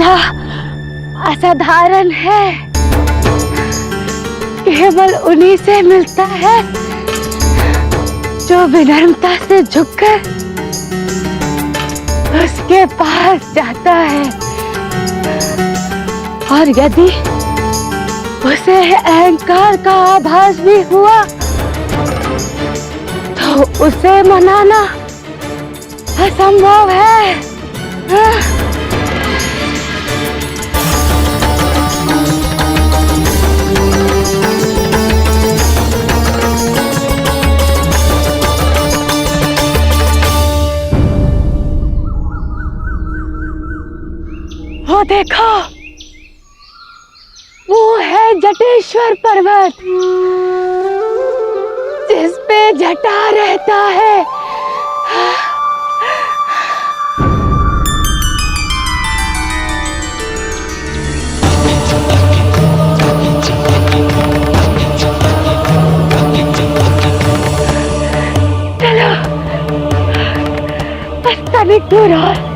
झूठा असाधारण है, केवल उन्हीं से मिलता है जो विनम्रता से झुककर उसके पास जाता है। और यदि उसे अहंकार का आभास भी हुआ तो उसे मनाना असंभव है। वो देखो, वो है जटेश्वर पर्वत, जिस पे जटा रहता है। चलो, बस तनिक दूर और।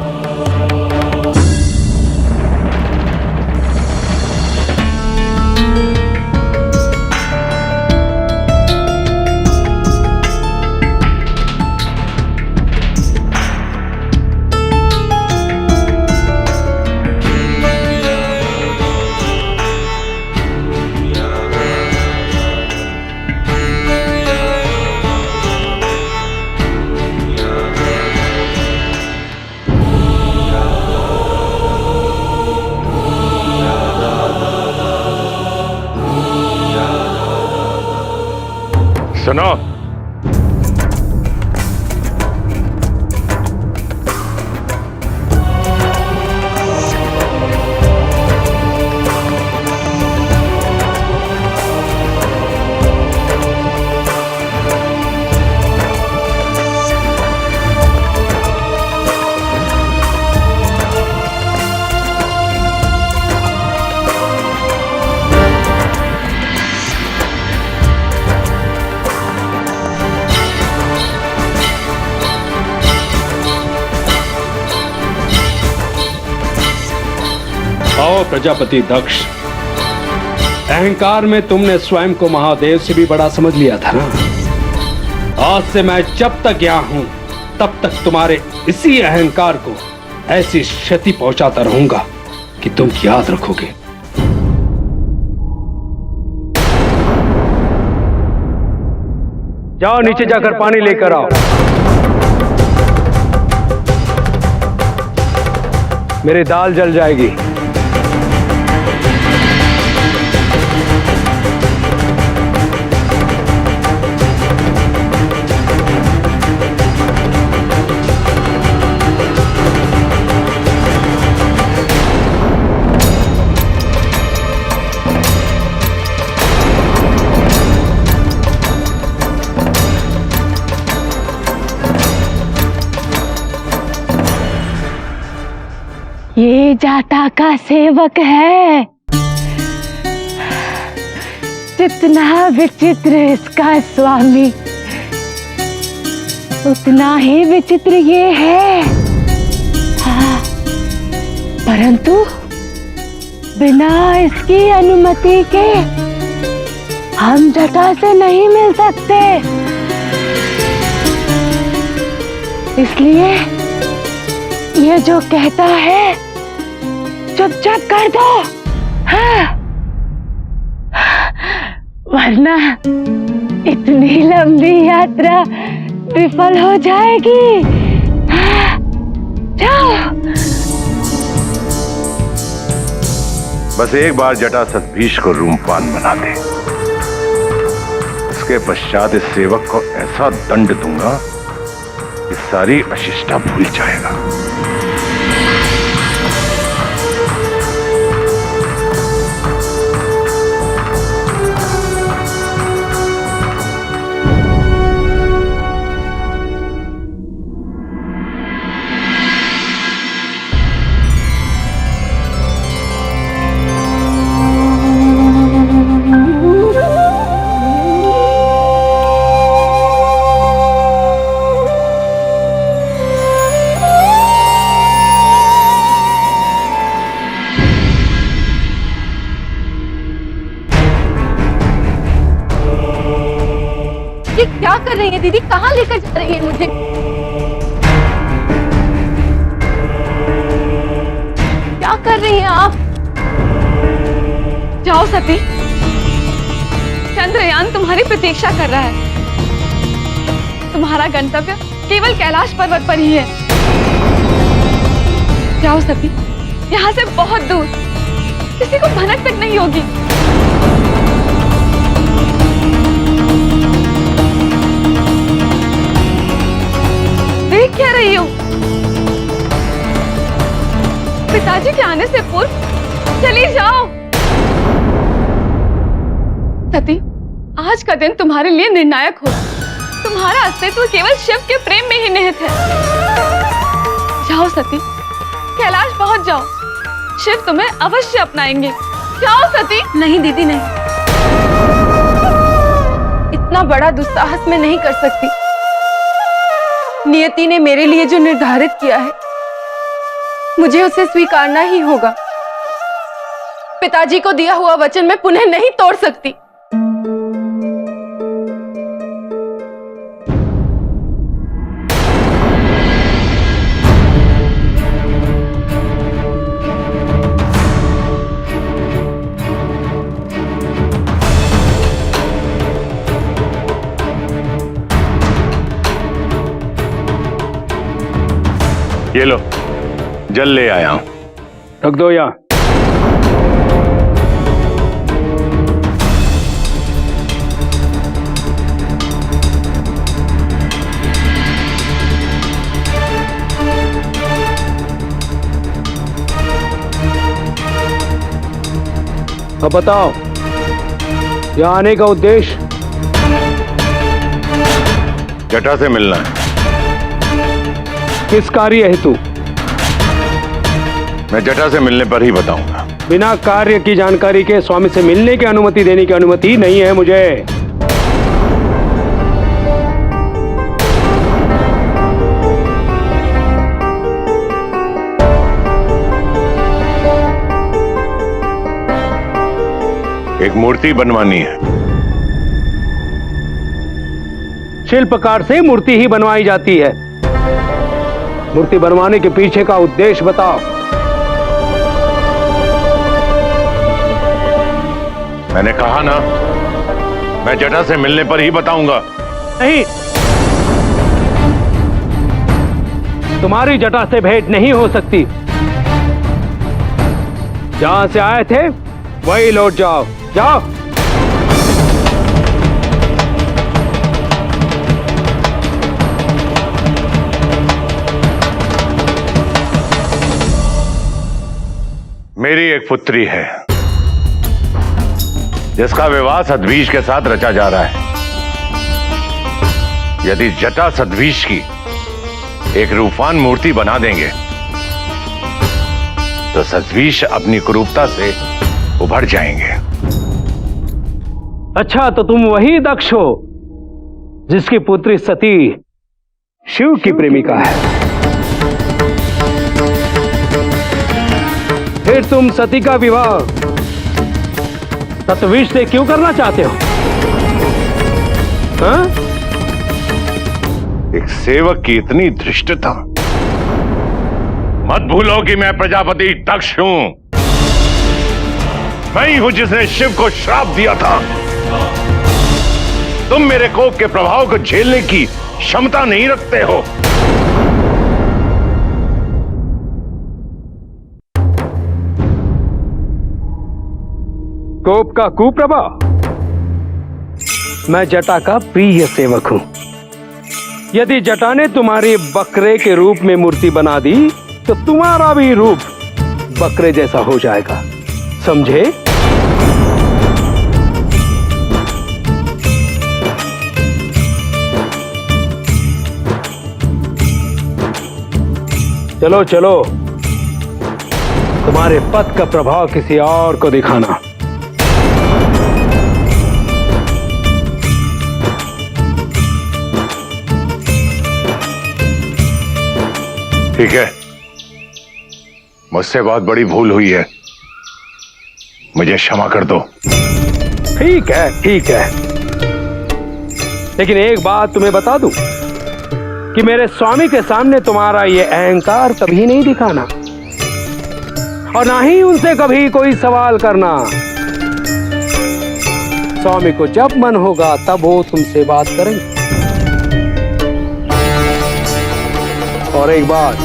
सुनो, आओ प्रजापति दक्ष, अहंकार में तुमने स्वयं को महादेव से भी बड़ा समझ लिया था ना। आज से मैं जब तक यहाँ हूं तब तक तुम्हारे इसी अहंकार को ऐसी क्षति पहुंचाता रहूंगा कि तुम याद रखोगे। जाओ नीचे जाकर पानी लेकर आओ। मेरी दाल जल जाएगी। ये जाटा का सेवक है। जितना विचित्र इसका स्वामी, उतना ही विचित्र ये है। हाँ, परंतु बिना इसकी अनुमति के हम जटा से नहीं मिल सकते। इसलिए ये जो कहता है चुपचाप कर दो, हाँ? वरना इतनी लंबी यात्रा विफल हो जाएगी। हाँ? जाओ। बस एक बार जटासत भीष को रूमपान बना दे, उसके पश्चात इस सेवक को ऐसा दंड दूंगा कि सारी अशिष्टा भूल जाएगा। रही है दीदी? कहाँ लेकर जा रही है मुझे? क्या कर रही हैं आप? जाओ सती, चंद्रयान तुम्हारी प्रतीक्षा कर रहा है। तुम्हारा गंतव्य केवल कैलाश पर्वत पर ही है। जाओ सती, यहाँ से बहुत दूर, किसी को भनक तक नहीं होगी। देख क्या रही हो? पिताजी के आने से पूर्व चली जाओ। सती, आज का दिन तुम्हारे लिए निर्णायक हो। तुम्हारा अस्तित्व केवल शिव के प्रेम में ही निहित है। जाओ सती, कैलाश पहुंच जाओ। शिव तुम्हें अवश्य अपनाएंगे। जाओ सती। नहीं दीदी, नहीं, इतना बड़ा दुस्साहस मैं नहीं कर सकती। नियति ने मेरे लिए जो निर्धारित किया है, मुझे उसे स्वीकारना ही होगा। पिताजी को दिया हुआ वचन मैं पुनः नहीं तोड़ सकती। ये लो, जल ले आया हूं। रख दो यहाँ। अब बताओ, यहाँ आने का उद्देश्य? जटा से मिलना है। किस कार्य हेतु? मैं जटा से मिलने पर ही बताऊंगा। बिना कार्य की जानकारी के स्वामी से मिलने की अनुमति देने की अनुमति नहीं है मुझे। एक मूर्ति बनवानी है। शिल्पकार से मूर्ति ही बनवाई जाती है। मूर्ति बनवाने के पीछे का उद्देश्य बताओ। मैंने कहा ना, मैं जटा से मिलने पर ही बताऊंगा। नहीं, तुम्हारी जटा से भेंट नहीं हो सकती। जहां से आए थे वही लौट जाओ। जाओ। मेरी एक पुत्री है जिसका विवाह सद्वीष के साथ रचा जा रहा है। यदि जटा सद्वीष की एक रूपवान मूर्ति बना देंगे तो सद्वीष अपनी कुरूपता से उभर जाएंगे। अच्छा, तो तुम वही दक्ष हो जिसकी पुत्री सती शिव की प्रेमिका है। फिर तुम सती का विवाह सतविश से क्यों करना चाहते हो? हाँ? एक सेवक की इतनी धृष्टता। मत भूलो कि मैं प्रजापति दक्ष हूं। मैं ही हूं जिसने शिव को श्राप दिया था। तुम मेरे कोप के प्रभाव को झेलने की क्षमता नहीं रखते हो। कोप का कुप्रभाव? मैं जटा का प्रिय सेवक हूं। यदि जटा ने तुम्हारी बकरे के रूप में मूर्ति बना दी तो तुम्हारा भी रूप बकरे जैसा हो जाएगा, समझे? चलो चलो, तुम्हारे पद का प्रभाव किसी और को दिखाना। ठीक है, मुझसे बहुत बड़ी भूल हुई है, मुझे क्षमा कर दो। ठीक है, ठीक है। लेकिन एक बात तुम्हें बता दूं कि मेरे स्वामी के सामने तुम्हारा ये अहंकार कभी नहीं दिखाना और ना ही उनसे कभी कोई सवाल करना। स्वामी को जब मन होगा तब वो तुमसे बात करेंगे। और एक बात,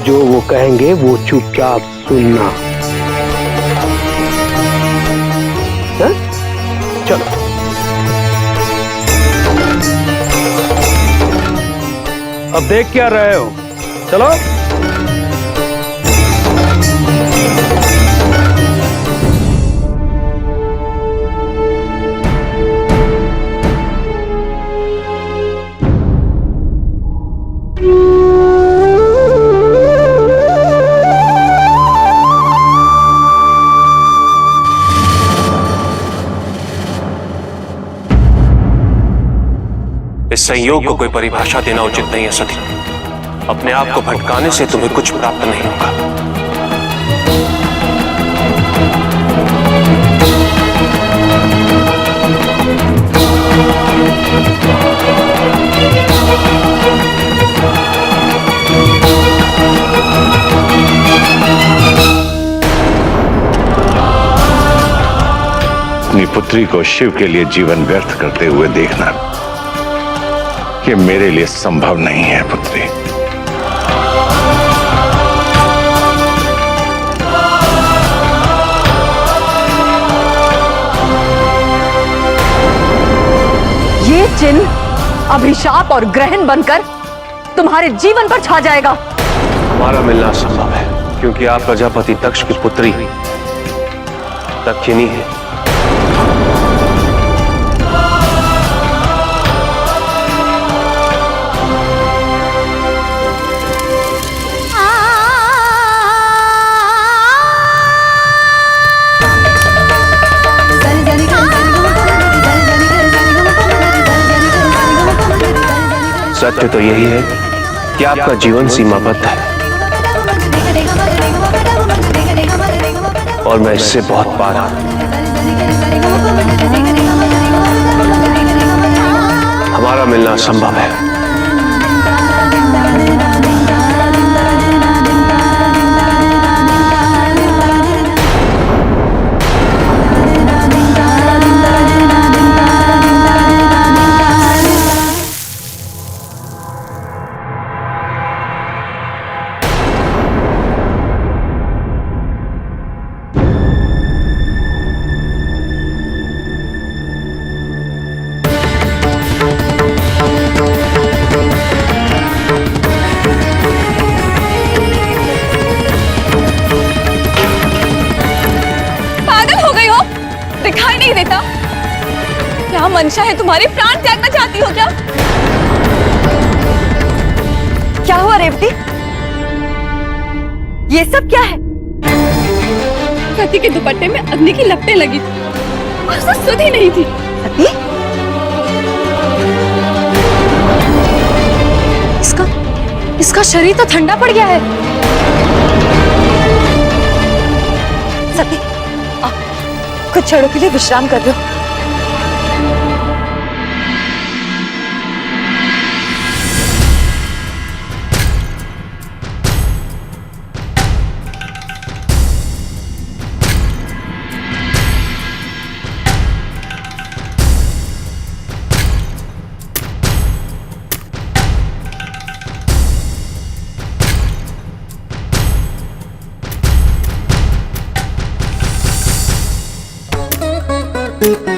जो वो कहेंगे वो चुपचाप सुनना। है? चलो। अब देख क्या रहे हो, चलो। इस संयोग को कोई परिभाषा देना उचित नहीं है सती। अपने आप को भटकाने से तुम्हें कुछ प्राप्त नहीं होगा। अपनी पुत्री को शिव के लिए जीवन व्यर्थ करते हुए देखना ये मेरे लिए संभव नहीं है पुत्री। ये चिन्ह अभिशाप और ग्रहण बनकर तुम्हारे जीवन पर छा जाएगा। हमारा मिलना असंभव है क्योंकि आप प्रजापति दक्ष की पुत्री दक्षिणी है। सत्य तो यही है कि आपका जीवन सीमाबद्ध है और मैं इससे बहुत पार हूं। हमारा मिलना असंभव है। दिखाई नहीं देता? क्या मंशा है तुम्हारी? प्राण त्यागना चाहती हो क्या? क्या हुआ रेवती? ये सब क्या है? सती के दुपट्टे में अग्नि की लपटें लगी थी और उसे सुध ही नहीं थी। सती? इसका शरीर तो ठंडा पड़ गया है। सती, कुछ क्षणों के लिए विश्राम कर लो। Thank you.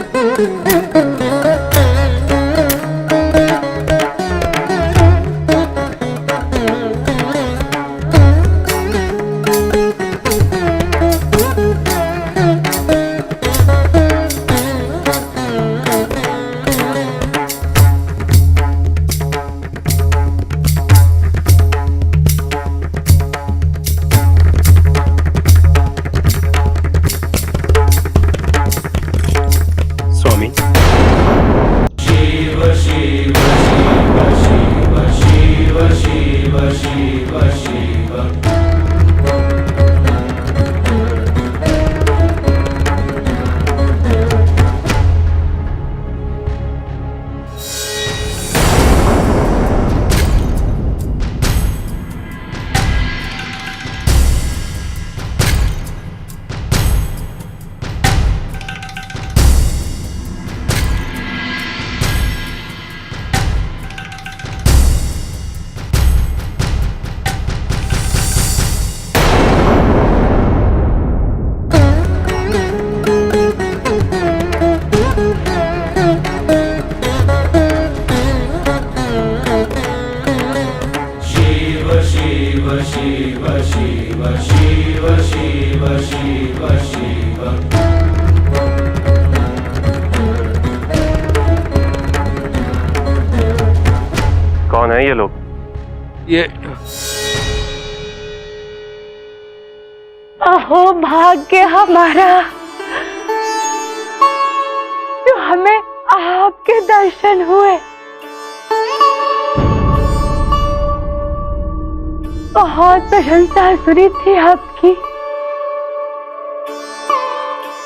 कौन है ये लोग? ये अहो भाग्य हमारा, जो हमें आपके दर्शन हुए। बहुत प्रशंसा सुनी थी आपकी,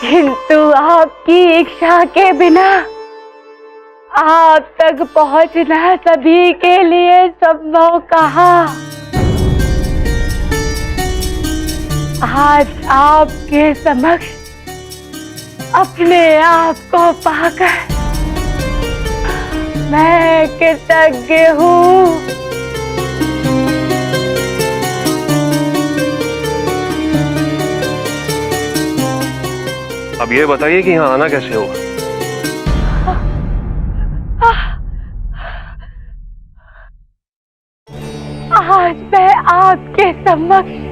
किंतु आपकी इच्छा के बिना आप तक पहुंचना सभी के लिए संभव कहा। आज आपके समक्ष अपने आप को पाकर मैं कृतज्ञ हूँ। अब ये बताइए कि यहाँ आना कैसे हुआ? आज मैं आपके समक्ष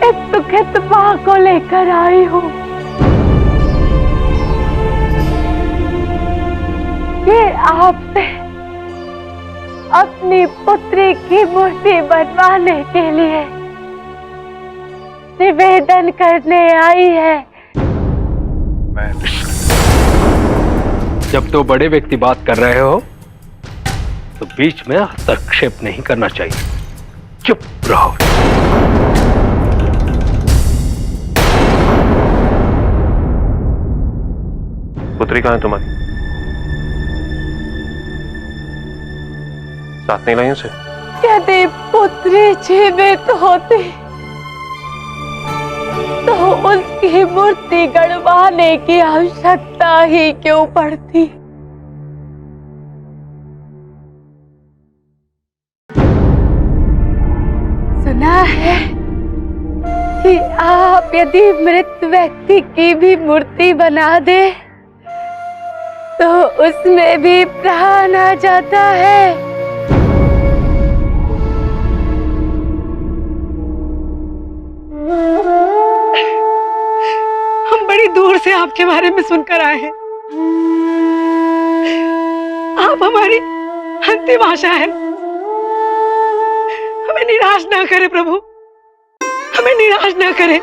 इस दुखित मां को लेकर आई हूँ। ये आपसे अपनी पुत्री की मूर्ति बनवाने के लिए निवेदन करने आई है। जब दो बड़े व्यक्ति बात कर रहे हो तो बीच में हस्तक्षेप नहीं करना चाहिए। चुप रहो। पुत्री कहाँ है तुम्हारी? साथ नहीं लाई उसे? यदि पुत्री जीवित होती तो उसकी मूर्ति गड़वाने की आवश्यकता ही क्यों पड़ती? सुना है कि आप यदि मृत व्यक्ति की भी मूर्ति बना दे तो उसमें भी प्राण आ जाता है। हम बड़ी दूर से आपके बारे में सुनकर आए हैं। आप हमारी अंतिम आशा है। हमें निराश ना करें प्रभु, हमें निराश ना करें,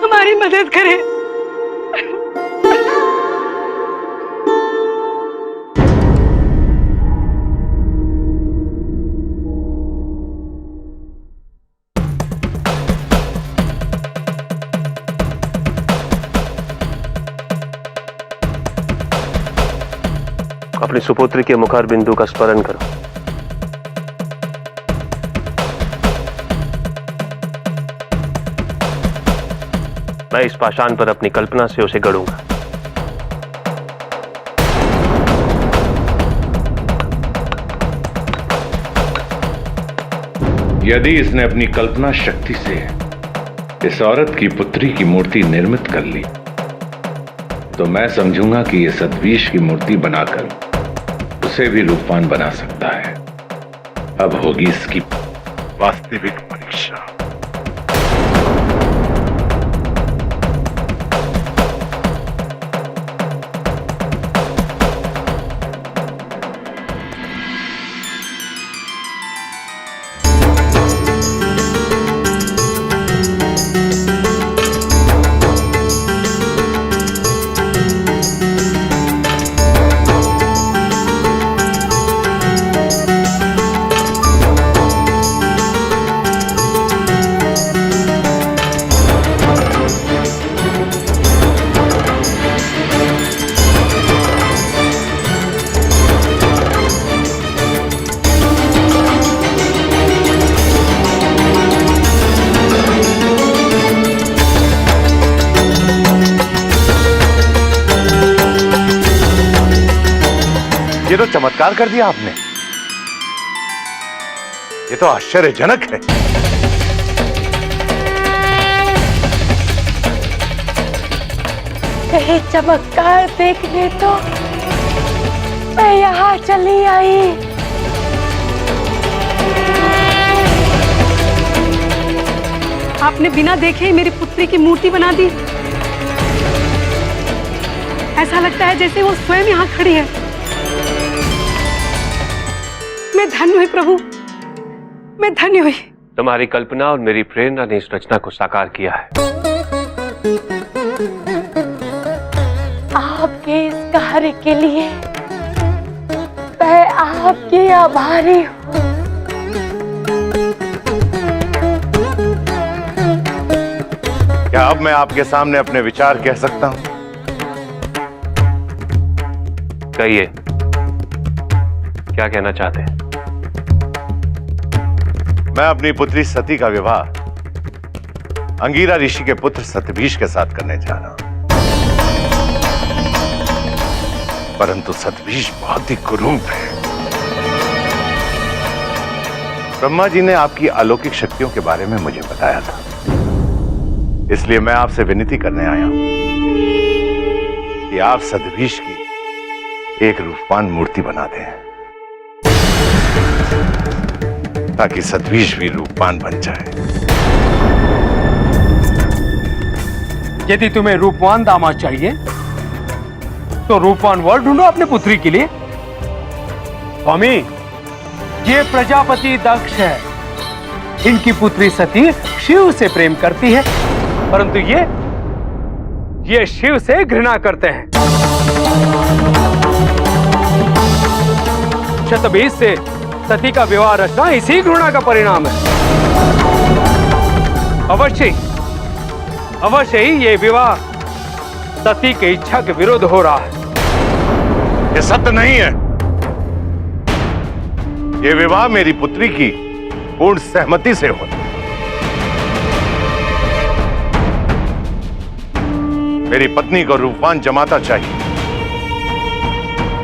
हमारी मदद करें। अपनी सुपुत्री के मुखार बिंदु का स्मरण करो। मैं इस पाषाण पर अपनी कल्पना से उसे गढ़ूंगा। यदि इसने अपनी कल्पना शक्ति से इस औरत की पुत्री की मूर्ति निर्मित कर ली तो मैं समझूंगा कि यह सतवीश की मूर्ति बनाकर उसे भी रूपवान बना सकता है। अब होगी इसकी वास्तविक परीक्षा। ये तो चमत्कार कर दिया आपने। ये तो आश्चर्यजनक है। यही चमत्कार देखने तो मैं यहाँ चली आई। आपने बिना देखे ही मेरी पुत्री की मूर्ति बना दी। ऐसा लगता है जैसे वो स्वयं यहाँ खड़ी है। मैं धन्य हुई प्रभु, मैं धन्य हुई। तुम्हारी कल्पना और मेरी प्रेरणा ने इस रचना को साकार किया है। आपके इस कार्य के लिए मैं आपकी आभारी हूँ। क्या अब मैं आपके सामने अपने विचार कह सकता हूं? कहिए, क्या कहना चाहते हैं? मैं अपनी पुत्री सती का विवाह अंगीरा ऋषि के पुत्र सतभीष के साथ करने जा रहा हूं। परंतु सतभीष बहुत ही कुरूप है। ब्रह्मा जी ने आपकी अलौकिक शक्तियों के बारे में मुझे बताया था, इसलिए मैं आपसे विनती करने आया हूं कि आप सतभीष की एक रूपवान मूर्ति बना दें, ताकि सतभीष भी रूपवान बन जाए। यदि तुम्हें रूपवान दामाद चाहिए तो रूपवान वर ढूंढो अपने पुत्री के लिए। स्वामी, ये प्रजापति दक्ष है, इनकी पुत्री सती शिव से प्रेम करती है, परंतु ये शिव से घृणा करते हैं। शतभीष से सती का विवाह रचना इसी घृणा का परिणाम है। अवश्य ही ये विवाह सती की इच्छा के विरुद्ध हो रहा है। ये सत्य नहीं है। ये विवाह मेरी पुत्री की पूर्ण सहमति से होता। मेरी पत्नी को रूपवान जमाता चाहिए,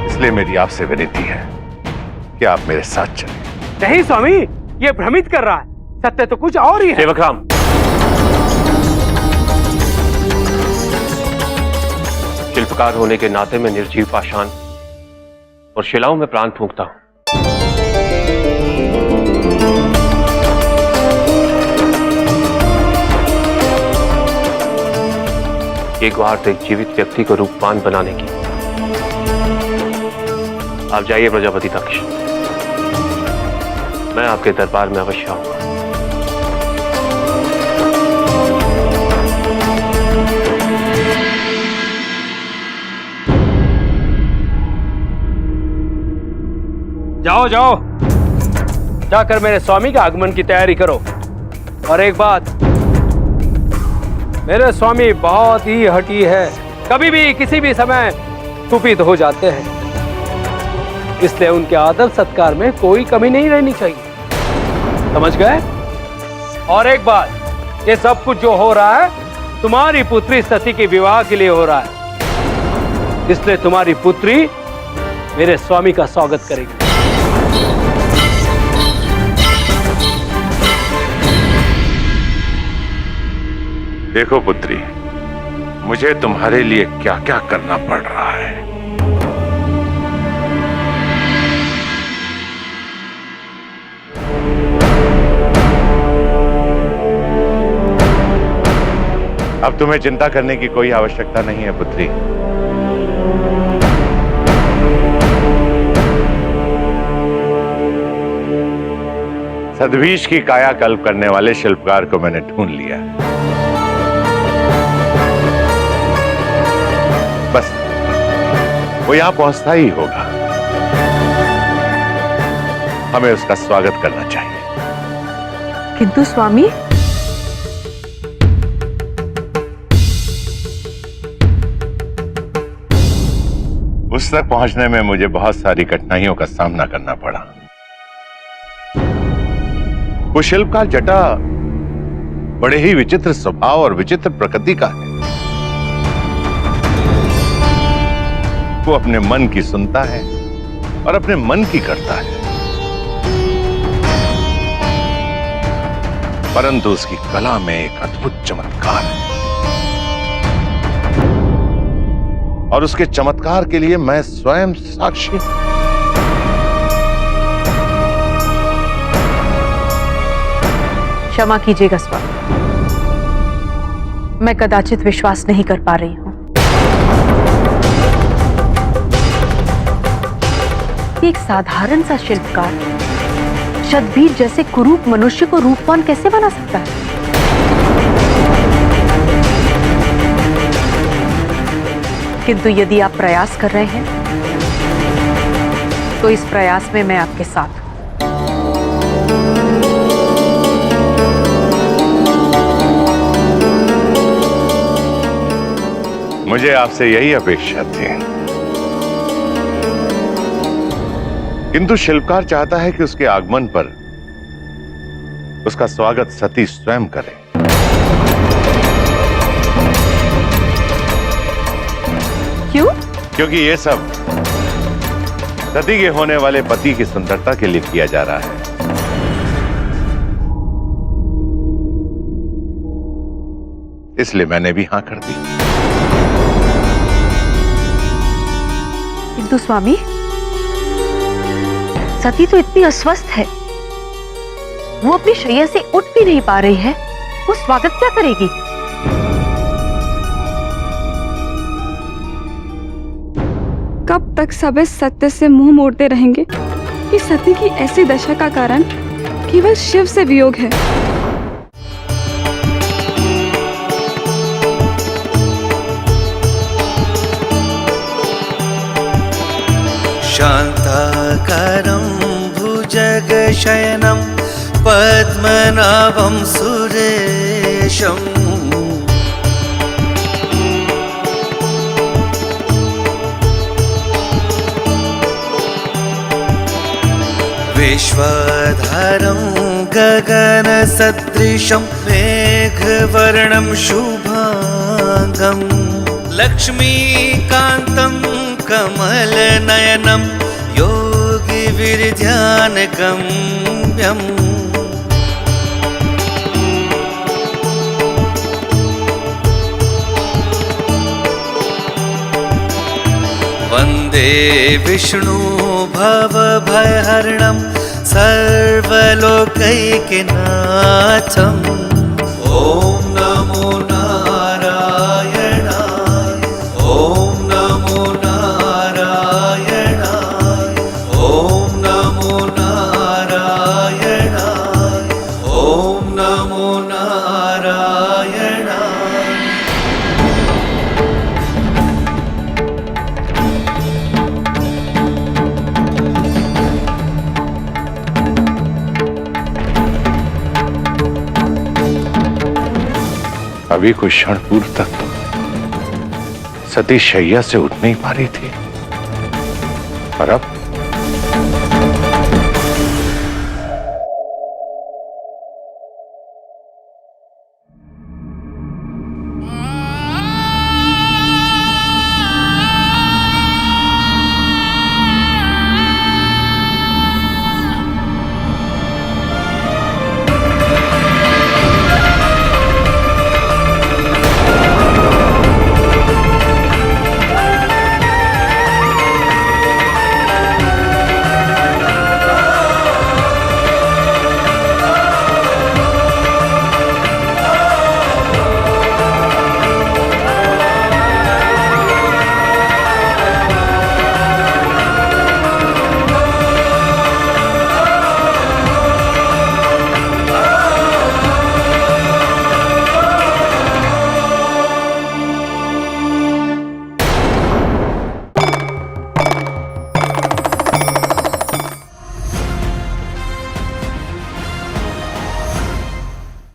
इसलिए मेरी आपसे विनती है कि आप मेरे साथ चलें। नहीं स्वामी, ये भ्रमित कर रहा है, सत्य तो कुछ और ही है। सेवकराम, शिल्पकार होने के नाते मैं निर्जीव पाषाण और शिलाओं में प्राण फूंकता हूं। एक गुहार एक जीवित व्यक्ति को रूपवान बनाने की। आप जाइए प्रजापति दक्ष, मैं आपके दरबार में अवश्य आऊंगा। जाओ जाओ, जाकर मेरे स्वामी के आगमन की तैयारी करो। और एक बात, मेरे स्वामी बहुत ही हठी है, कभी भी किसी भी समय कुपित हो जाते हैं, इसलिए उनके आदर सत्कार में कोई कमी नहीं रहनी चाहिए। समझ गए? और एक बात, ये सब कुछ जो हो रहा है तुम्हारी पुत्री सती के विवाह के लिए हो रहा है, इसलिए तुम्हारी पुत्री मेरे स्वामी का स्वागत करेगी। देखो पुत्री, मुझे तुम्हारे लिए क्या क्या करना पड़ रहा है। अब तुम्हें चिंता करने की कोई आवश्यकता नहीं है पुत्री। सतभीष की कायाकल्प करने वाले शिल्पकार को मैंने ढूंढ लिया। बस वो यहां पहुंचता ही होगा। हमें उसका स्वागत करना चाहिए। किंतु स्वामी, उस तक पहुंचने में मुझे बहुत सारी कठिनाइयों का सामना करना पड़ा। वो शिल्पकार जटा बड़े ही विचित्र स्वभाव और विचित्र प्रकृति का है। वो अपने मन की सुनता है और अपने मन की करता है, परंतु उसकी कला में एक अद्भुत चमत्कार है, और उसके चमत्कार के लिए मैं स्वयं साक्षी हूं। क्षमा कीजिएगा स्वामी, मैं कदाचित विश्वास नहीं कर पा रही हूं। एक साधारण सा शिल्पकार शतवीर जैसे कुरूप मनुष्य को रूपवान कैसे बना सकता है? किंतु यदि आप प्रयास कर रहे हैं तो इस प्रयास में मैं आपके साथ हूं। मुझे आपसे यही अपेक्षा थी, किंतु शिल्पकार चाहता है कि उसके आगमन पर उसका स्वागत सती स्वयं करे। क्यों? क्योंकि ये सब सती के होने वाले पति की सुंदरता के लिए किया जा रहा है। इसलिए मैंने भी हां कर दी। किंतु स्वामी, सती तो इतनी अस्वस्थ है, वो अपनी शैया से उठ भी नहीं पा रही है, वो स्वागत क्या करेगी? कब तक सब इस सत्य से मुंह मोड़ते रहेंगे कि सती की ऐसी दशा का कारण केवल शिव से वियोग है। शान्ताकारं भुजगशयनं पद्मनाभं सुरेशम् विश्वाधारं गगनसदृशं मेघवर्णं शुभांगं लक्ष्मीकान्तं कमलनयनं योगिविरध्यानगम्यम् वन्दे विष्णु भवभयहरणं सर्वलोकैकनाथम्। ॐ नमो नारायणाय, ॐ नमो नारायणाय, ॐ नमो नारायणाय, ॐ नमो नारायणाय। अभी कुछ क्षण पूर्व तक तो सती शैया से उठ नहीं पा रही थी, और अब